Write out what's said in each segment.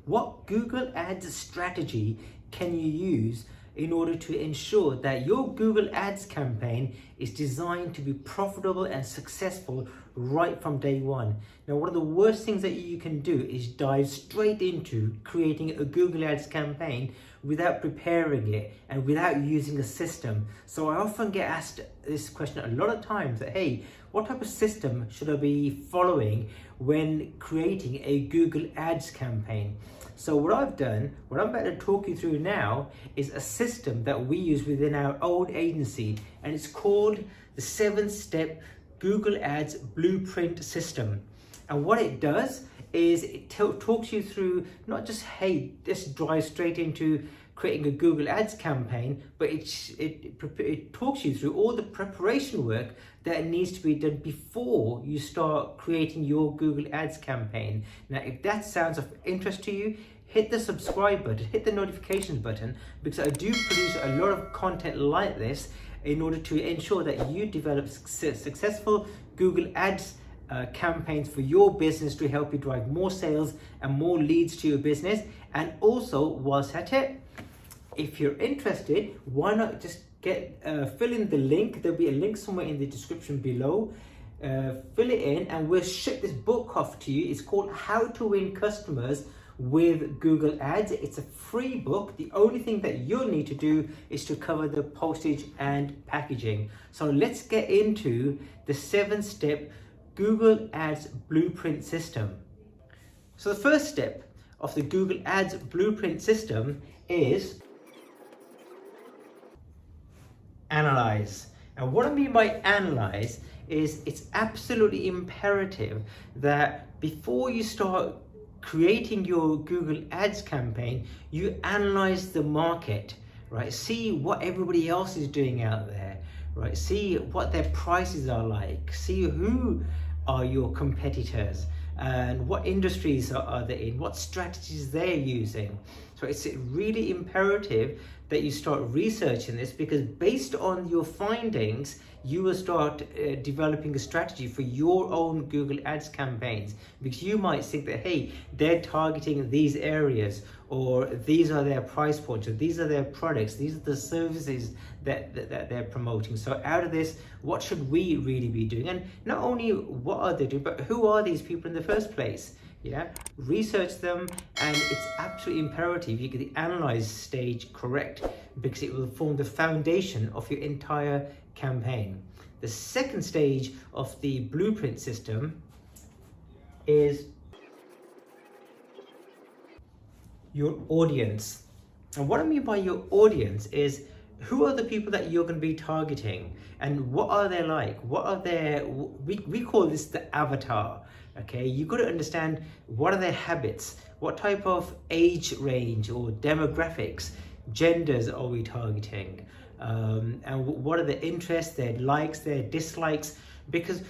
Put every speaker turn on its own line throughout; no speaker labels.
What Google Ads strategy can you use in order to ensure that your Google Ads campaign is designed to be profitable and successful right from day one? Now, one of the worst things that you can do is dive straight into creating a Google Ads campaign without preparing it and without using a system. So I often get asked this question a lot of times that, hey, what type of system should I be following when creating a Google Ads campaign? So what I've done, what I'm about to talk you through now, is a system that we use within our own agency, and it's called the 7-step Google Ads blueprint system. And what it does is it talks you through not just, hey, just drive straight into creating a Google Ads campaign, but it talks you through all the preparation work that needs to be done before you start creating your Google Ads campaign. Now, if that sounds of interest to you, hit the subscribe button, hit the notifications button, because I do produce a lot of content like this in order to ensure that you develop successful Google Ads campaigns for your business to help you drive more sales and more leads to your business. And also, whilst at it, if you're interested, why not just fill in the link. There'll be a link somewhere in the description below. Fill it in and we'll ship this book off to you. It's called How to Win Customers with Google Ads. It's a free book. The only thing that you'll need to do is to cover the postage and packaging. So let's get into the 7-step Google Ads blueprint system. So the first step of the Google Ads blueprint system is analyze. And what I mean by analyze is it's absolutely imperative that before you start creating your Google Ads campaign, you analyze the market, right? See what everybody else is doing out there, right? See what their prices are like, see who are your competitors and what industries are they in, what strategies they're using. So it's really imperative that you start researching this, because based on your findings, you will start developing a strategy for your own Google Ads campaigns, because you might think that, hey, they're targeting these areas, or these are their price points, or these are their products, these are the services that they're promoting. So out of this, what should we really be doing? And not only what are they doing, but who are these people in the first place? Yeah, research them, and it's absolutely imperative you get the analyze stage correct, because it will form the foundation of your entire campaign. The second stage of the blueprint system is your audience. And what I mean by your audience is, who are the people that you're going to be targeting, and what are they like? What are their, we call this the avatar. Okay, you've got to understand what are their habits, what type of age range or demographics, genders are we targeting, and what are their interests, their likes, their dislikes, because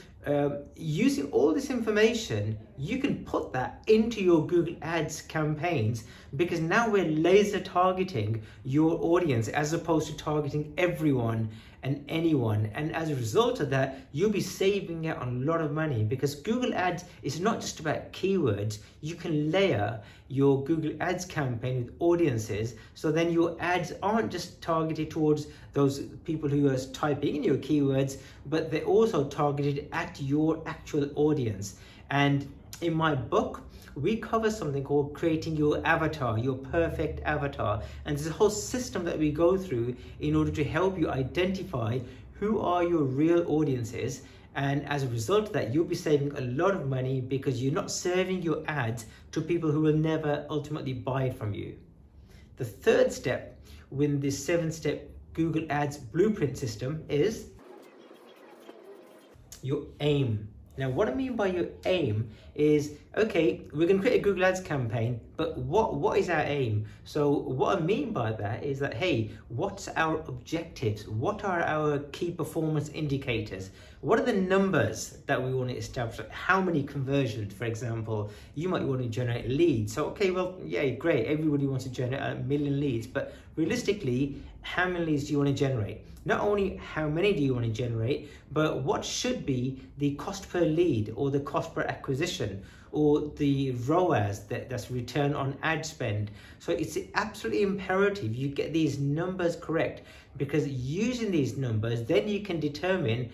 using all this information, you can put that into your Google Ads campaigns, because now we're laser targeting your audience as opposed to targeting everyone and anyone. And as a result of that, you'll be saving out a lot of money, because Google Ads is not just about keywords. You can layer your Google Ads campaign with audiences, so then your ads aren't just targeted towards those people who are typing in your keywords, but they're also targeted at your actual audience. And in my book, we cover something called creating your avatar, your perfect avatar. And there's a whole system that we go through in order to help you identify who are your real audiences. And as a result of that, you'll be saving a lot of money, because you're not serving your ads to people who will never ultimately buy from you. The third step with this 7-step Google Ads blueprint system is your aim. Now, what I mean by your aim is, okay, we're going to create a Google Ads campaign, but what is our aim? So what I mean by that is that, hey, what's our objectives? What are our key performance indicators? What are the numbers that we want to establish? Like how many conversions, for example, you might want to generate leads. So, okay, well, yeah, great. Everybody wants to generate 1 million leads, but realistically, how many leads do you want to generate? Not only how many do you want to generate, but what should be the cost per lead or the cost per acquisition, or the ROAS, that's return on ad spend. So it's absolutely imperative you get these numbers correct, because using these numbers, then you can determine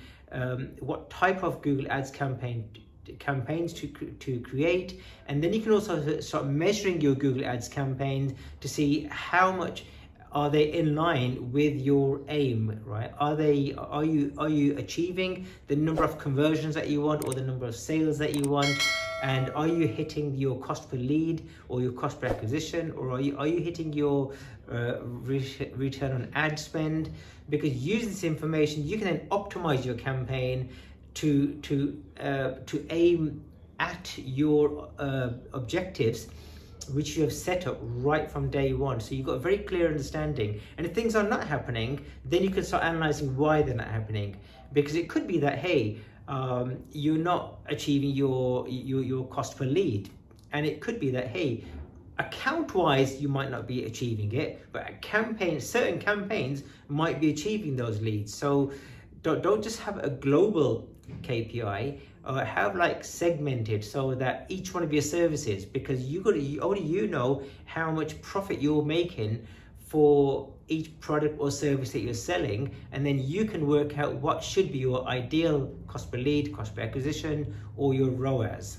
what type of Google Ads campaigns to create, and then you can also start measuring your Google Ads campaigns to see how much are they in line with your aim, right? Are you achieving the number of conversions that you want, or the number of sales that you want? And are you hitting your cost per lead or your cost per acquisition, or are you hitting your return on ad spend? Because using this information, you can then optimize your campaign to aim at your objectives, which you have set up right from day one. So you've got a very clear understanding. And if things are not happening, then you can start analyzing why they're not happening. Because it could be that, hey, you're not achieving your cost per lead. And it could be that, hey, account wise you might not be achieving it, but certain campaigns might be achieving those leads. So don't just have a global KPI, have like segmented, so that each one of your services, because only you know how much profit you're making for each product or service that you're selling, and then you can work out what should be your ideal cost per lead, cost per acquisition, or your ROAS.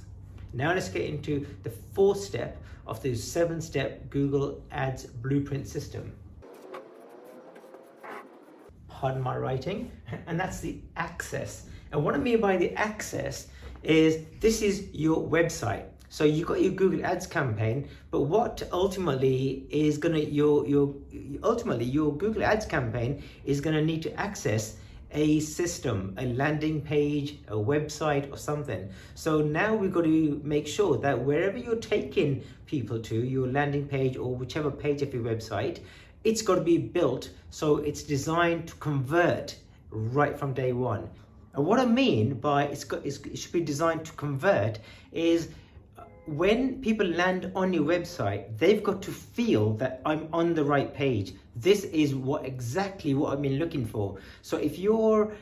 Now let's get into the fourth step of the 7-step Google Ads blueprint system. Pardon my writing, and that's the access. And what I mean by the access is, this is your website. So you've got your Google Ads campaign, but what ultimately is your Google Ads campaign is gonna need to access a system, a landing page, a website, or something. So now we've got to make sure that wherever you're taking people to, your landing page or whichever page of your website, it's got to be built so it's designed to convert right from day one. And what I mean by it should be designed to convert is, when people land on your website, they've got to feel that I'm on the right page. This is exactly what I've been looking for. So if your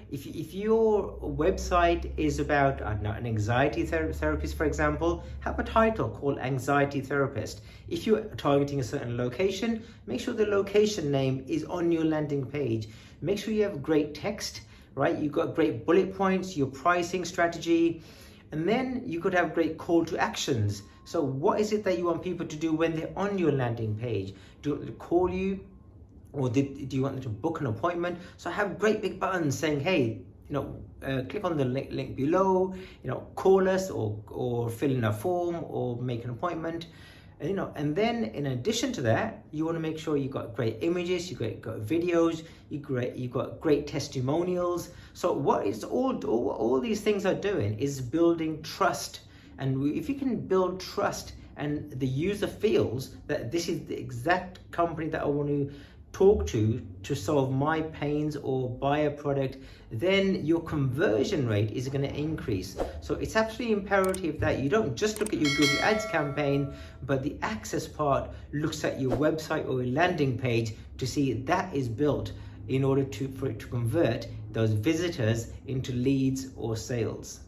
website is about, I don't know, an anxiety therapist, for example, have a title called anxiety therapist. If you're targeting a certain location, make sure the location name is on your landing page. Make sure you have great text, right? You've got great bullet points, your pricing strategy, and then you could have great call to actions. So what is it that you want people to do when they're on your landing page? Do you want them to call you, or do you want them to book an appointment? So have great big buttons saying, hey, click on the link below, call us, or fill in a form, or make an appointment. And then in addition to that, you want to make sure you've got great images, you've got videos, you've got great testimonials. So what is all these things are doing is building trust. And if you can build trust, and the user feels that this is the exact company that I want to talk to solve my pains or buy a product, then your conversion rate is going to increase. So it's absolutely imperative that you don't just look at your Google Ads campaign, but the access part looks at your website or your landing page to see that is built in order for it to convert those visitors into leads or sales.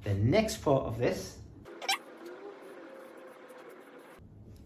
The next part of this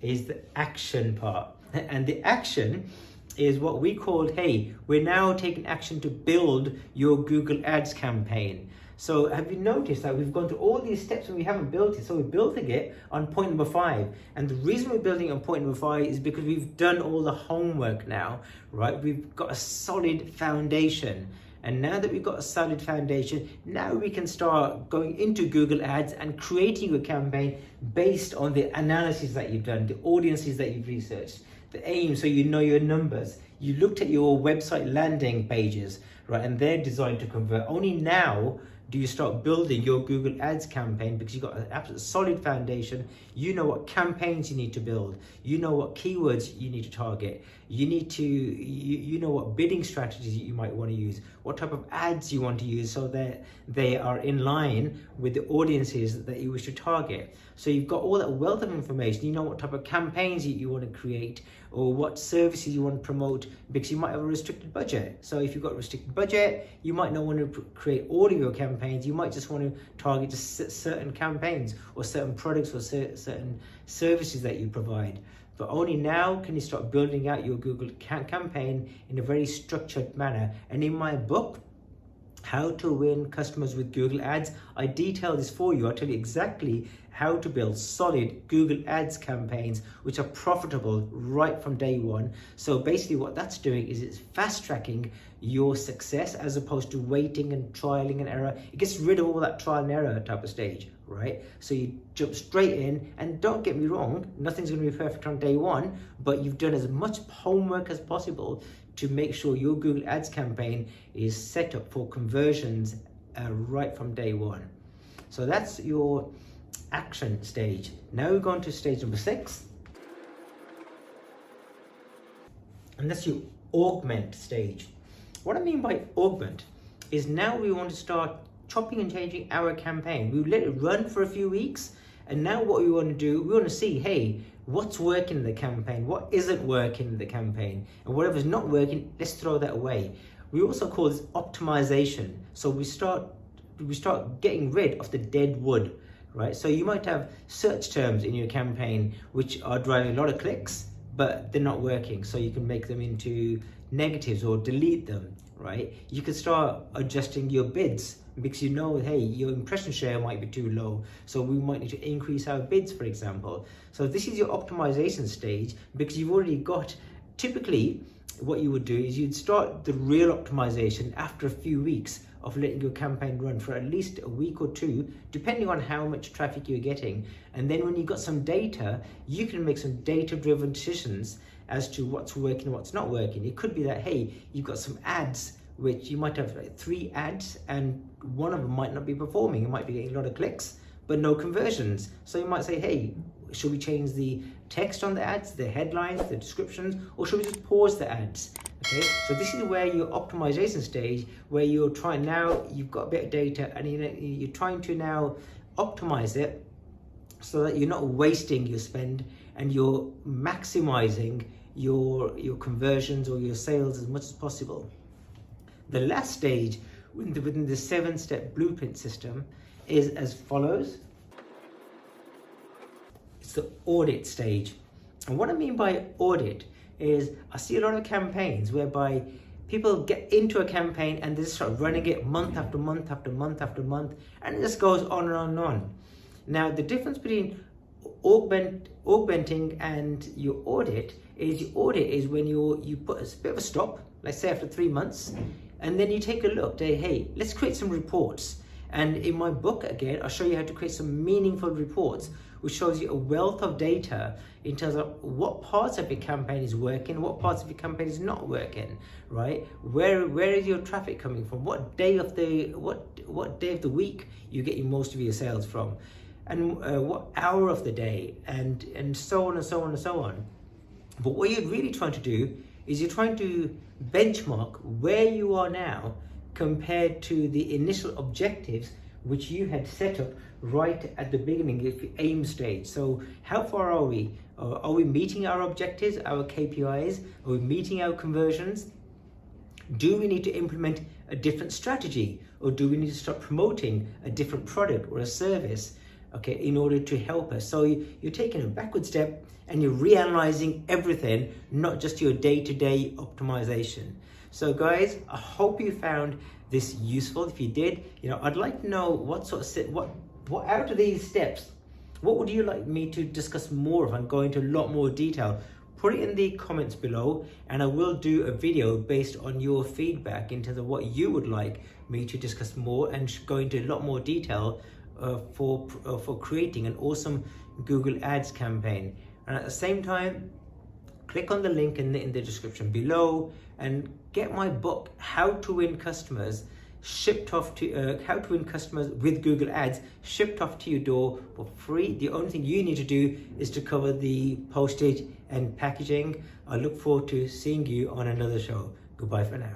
is the action part. And the action is what we called, hey, we're now taking action to build your Google Ads campaign. So have you noticed that we've gone through all these steps and we haven't built it? So we're building it on point number 5. And the reason we're building it on point number 5 is because we've done all the homework now, right? We've got a solid foundation. And now that we've got a solid foundation, now we can start going into Google Ads and creating a campaign based on the analysis that you've done, the audiences that you've researched, the aim, so you know your numbers. You looked at your website landing pages, right? And they're designed to convert. Only now do you start building your Google Ads campaign, because you've got an absolute solid foundation. You know what campaigns you need to build. You know what keywords you need to target. You need to, you know what bidding strategies you might want to use, what type of ads you want to use, so that they are in line with the audiences that you wish to target. So you've got all that wealth of information. You know what type of campaigns you want to create, or what services you want to promote, because you might have a restricted budget. So if you've got a restricted budget, you might not want to create all of your campaigns campaigns. You might just want to target just certain campaigns or certain products or certain services that you provide. But only now can you start building out your Google campaign in a very structured manner. And in my book, How to Win Customers with Google Ads, I detail this for you. I tell you exactly how to build solid Google Ads campaigns which are profitable right from day one. So basically what that's doing is it's fast tracking your success as opposed to waiting and trialing and error. It gets rid of all that trial and error type of stage, right? So you jump straight in, and don't get me wrong, nothing's going to be perfect on day one, but you've done as much homework as possible to make sure your Google Ads campaign is set up for conversions right from day one. So that's your action stage. Now we're going to stage number 6, and that's your augment stage. What I mean by augment is now we want to start chopping and changing our campaign. We let it run for a few weeks, and now what we want to do, we want to see, hey, what's working in the campaign, what isn't working in the campaign, and whatever's not working, let's throw that away. We also call this optimization. So we start getting rid of the dead wood, right? So you might have search terms in your campaign which are driving a lot of clicks, but they're not working. So you can make them into negatives or delete them, right? You can start adjusting your bids because you know, hey, your impression share might be too low, so we might need to increase our bids, for example. So this is your optimization stage, because you've already got, typically what you would do is you'd start the real optimization after a few weeks of letting your campaign run for at least a week or two, depending on how much traffic you're getting. And then when you've got some data, you can make some data-driven decisions as to what's working and what's not working. It could be that, hey, you've got some ads, which you might have like 3 ads, and one of them might not be performing. It might be getting a lot of clicks, but no conversions. So you might say, hey, should we change the text on the ads, the headlines, the descriptions, or should we just pause the ads? Okay, so this is where your optimization stage, where you're trying, now you've got a bit of data and you're trying to now optimize it so that you're not wasting your spend and you're maximizing your conversions or your sales as much as possible. The last stage within the 7-step blueprint system is as follows. It's the audit stage. And what I mean by audit is I see a lot of campaigns whereby people get into a campaign and they just start running it month after month after month after month, and it just goes on and on and on. Now the difference between augmenting and your audit is when you put a bit of a stop, let's say after 3 months, and then you take a look, say, hey, let's create some reports. And in my book, again, I'll show you how to create some meaningful reports, which shows you a wealth of data in terms of what parts of your campaign is working, what parts of your campaign is not working, right? Where is your traffic coming from? What day of the week you get most of your sales from, and what hour of the day, and so on and so on and so on. But what you're really trying to do is you're trying to benchmark where you are now compared to the initial objectives which you had set up right at the beginning of your aim stage. So how far are we? Are we meeting our objectives, our KPIs? Are we meeting our conversions? Do we need to implement a different strategy, or do we need to start promoting a different product or a service, okay, in order to help us? So you're taking a backward step and you're reanalyzing everything, not just your day-to-day optimization. So guys, I hope you found this useful. If you did, I'd like to know what out of these steps, what would you like me to discuss more of and go into a lot more detail? Put it in the comments below, and I will do a video based on your feedback in terms of what you would like me to discuss more and go into a lot more detail for creating an awesome Google Ads campaign. And at the same time, click on the link in the description below and get my book, How to Win Customers, shipped off to How to Win Customers with Google Ads, shipped off to your door for free. The only thing you need to do is to cover the postage and packaging. I look forward to seeing you on another show. Goodbye for now.